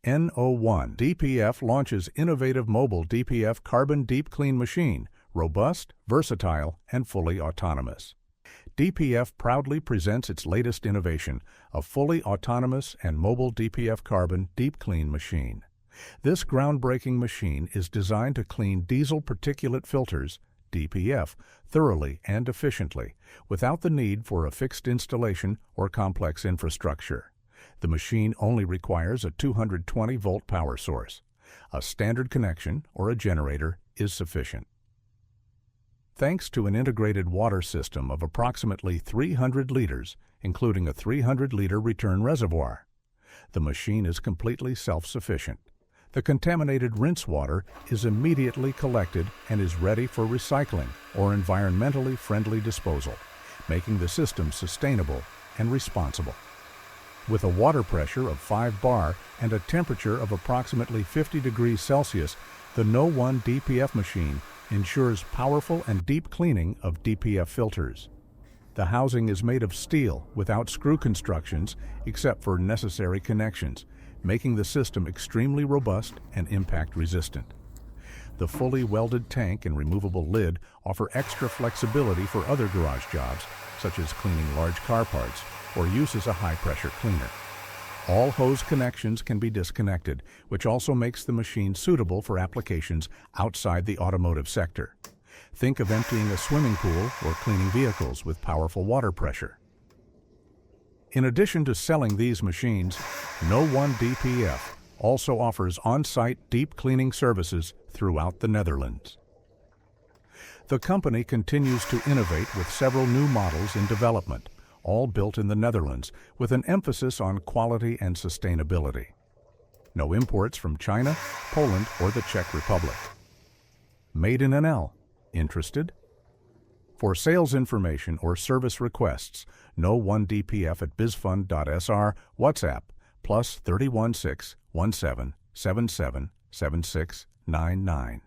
No1 DPF launches innovative mobile DPF Carbon Deep Clean machine, robust, versatile, and fully autonomous. DPF proudly presents its latest innovation, a fully autonomous and mobile DPF Carbon Deep Clean machine. This groundbreaking machine is designed to clean diesel particulate filters, DPF, thoroughly and efficiently, without the need for a fixed installation or complex infrastructure. The machine only requires a 220-volt power source. A standard connection or a generator is sufficient. Thanks to an integrated water system of approximately 300 liters, including a 300-liter return reservoir, the machine is completely self-sufficient. The contaminated rinse water is immediately collected and is ready for recycling or environmentally friendly disposal, making the system sustainable and responsible. With a water pressure of 5 bar and a temperature of approximately 50 degrees Celsius, the No1 DPF machine ensures powerful and deep cleaning of DPF filters. The housing is made of steel without screw constructions except for necessary connections, making the system extremely robust and impact-resistant. The fully welded tank and removable lid offer extra flexibility for other garage jobs, such as cleaning large car parts or use as a high-pressure cleaner. All hose connections can be disconnected, which also makes the machine suitable for applications outside the automotive sector. Think of emptying a swimming pool or cleaning vehicles with powerful water pressure. In addition to selling these machines, No1 DPF also offers on-site deep cleaning services throughout the Netherlands. The company continues to innovate with several new models in development, all built in the Netherlands, with an emphasis on quality and sustainability. No imports from China, Poland, or the Czech Republic. Made in NL. Interested? For sales information or service requests, No1 DPF at bizfund.sr, WhatsApp, +31 6 17 77 76 99.